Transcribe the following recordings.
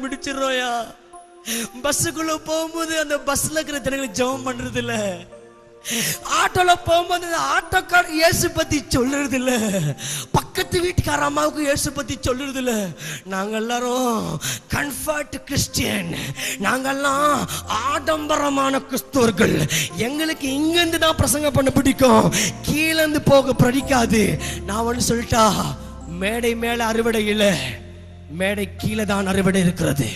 முடிச்சிடறோம்யா. பஸ்ஸுக்குள்ள போகும்போது அந்த பஸ்ல இருக்கிற ஜனங்களுக்கு ஜெபம் பண்றது இல்ல. ஆட்டோல போகும்போது ஆட்டோக்கார இயேசு பத்தி சொல்றது இல்ல. பக்கத்து வீட்டுக்கார அம்மாவுக்கு இயேசு பத்தி சொல்றது இல்ல. நாங்க எல்லாரும் கன்வர்ட் கிறிஸ்டியன், நாங்கெல்லாம் ஆடம்பரமான கிறிஸ்தவர்கள். எங்களுக்கு இங்கிருந்து தான் பிரசங்கம் பண்ண பிடிக்கும், கீழேந்து போக பிடிக்காது. நான் ஒன்று சொல்லிட்டா, மேடை மேல அறுவடை இல்ல, மேடை கீழே தான் அறுவடை இருக்கிறது.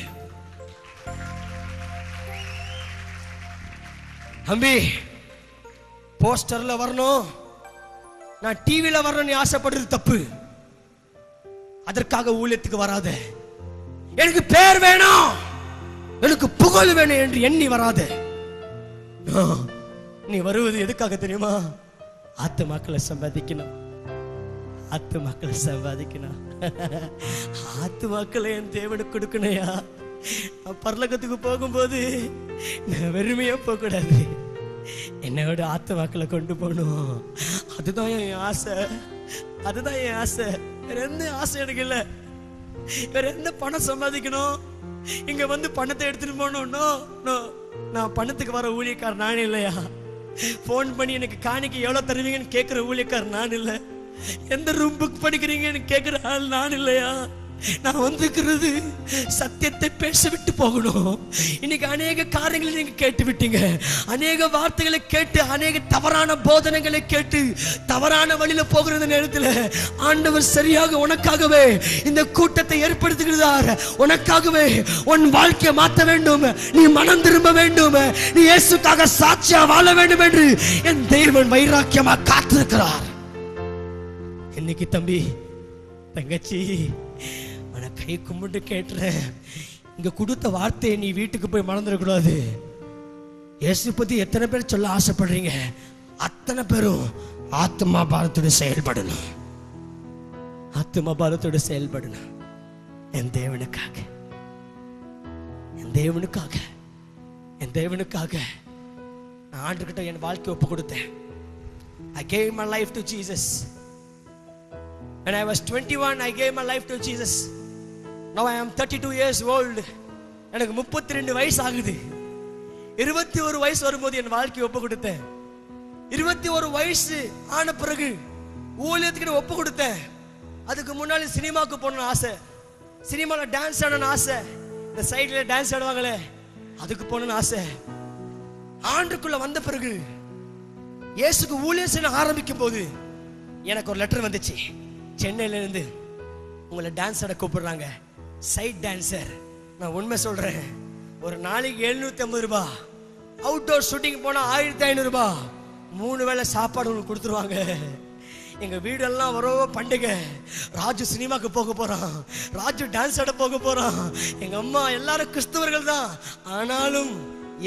அம்பி போஸ்டர்ல வரணும், நான் டிவில வரணும் ஆசைப்படுறது தப்பு. அதற்காக ஊழியத்துக்கு வராத. எனக்கு பேர் வேணும், எனக்கு புகழ் வேணும் என்று எண்ணி வராத. நீ வருவது எதுக்காக தெரியுமா? ஆத்துமாக்களை சம்பாதிக்கணும், ஆத்துமாக்களை சம்பாதிக்கணும். ஆத்துமாக்களை என் தேவனுக்கு கொடுக்கணையா. நான் பரலோகத்துக்கு போகும்போது நான் வெறுமையா போக கூடாது, என்னோட ஆத்துமாக்களை கொண்டு போகணும். அதுதான் என் ஆசை, அதுதான் என் ஆசை. வேற எந்த ஆசை எனக்கு இல்லை. வேற எந்த பணம் சம்பாதிக்கணும், இங்க வந்து பணத்தை எடுத்துட்டு போகணும். நான் பணத்துக்கு வர ஊழியக்காரர் நான் இல்லையா. போன் பண்ணி எனக்கு காணிக்கு எவ்வளவு தருவீங்கன்னு கேட்கிற ஊழியக்காரர் நான் இல்லை. எந்த ரூம் புக் பண்ணிக்கிறீங்கன்னு கேட்கிற ஆள் நான் இல்லையா. நான் வந்துக்கிறது சத்தியத்தை பேச விட்டு போகணும். இன்னைக்கு அநேக காரியங்களை நீங்க கேட்டு விட்டீங்க, அநேக வார்த்தைகளை கேட்டு, அநேக தவறான போதனைகளை கேட்டு தவறான வழியில போகிற நேரத்தில் ஆண்டவர் சரியாக உனக்காகவே இந்த கூட்டத்தை ஏற்படுத்துகிறார். உனக்காகவே உன் வாழ்க்கையை மாற்ற வேண்டும், நீ மனம் திரும்ப வேண்டும், நீ இயேசுக்காக சாட்சியா வாழ வேண்டும் என்று என் தேவன் வைராக்கியமா காத்திருக்கிறார். இன்னைக்கு தம்பி தங்கச்சி கை கும்பிட்டு கேட்டுறேன், இங்க கொடுத்த வார்த்தையை நீ வீட்டுக்கு போய் மறந்துடக்கூடாது. இயேசு பத்தி எத்தனை பேர் சொல்ல ஆசைப்படுறீங்க, அத்தனை பேரும் ஆத்மா பாரத்தோடு செயல்படணும், ஆத்மா பாரத்தோடு செயல்படணும். என் தேவனுக்காக, என் தேவனுக்காக, என் தேவனுக்காக நான் ஆண்டுகிட்ட என் வாழ்க்கையை ஒப்பு கொடுத்தேன். I gave my life to Jesus. When I was 21, I gave my life to Jesus. Now I am 32 years old. எனக்கு 32 வயசு ஆகுது. 21 வயசு வரும்போது என் வாழ்க்கையை ஒப்பு கொடுத்தேன். 21 வயசு ஆன பிறகு ஊழியத்துக்கு ஒப்பு கொடுத்தேன். அதுக்கு முன்னாடி சினிமாவுக்கு போகணும்னு ஆசை, சினிமாவில் டான்ஸ் ஆடணும்னு ஆசை, இந்த சைடில் டான்ஸ் ஆடுவாங்களே அதுக்கு போகணும்னு ஆசை. ஆண்டுக்குள்ள வந்த பிறகு இயேசுக்கு ஊழியம் செய்ய ஆரம்பிக்கும் போது எனக்கு ஒரு லெட்டர் வந்துச்சு. சென்னையில இருந்து உங்களை டான்ஸ் ஆட கூப்பிடுறாங்க, சைட் டான்சர். நான் உண்மை சொல்றேன், ஒரு நாளைக்கு 750 ரூபாய், அவுட்டோர் ஷூட்டிங் போனா 1500 ரூபாய், 3 வேளை சாப்பாடு உங்களுக்கு கொடுத்துருவாங்க. எங்க வீடெல்லாம் வரோ பண்டிகை. ராஜு சினிமாக்கு போக போறான், ராஜு டான்ஸ் ஆட போக போறான். எங்க அம்மா எல்லாரும் கிறிஸ்தவர்கள் தான், ஆனாலும்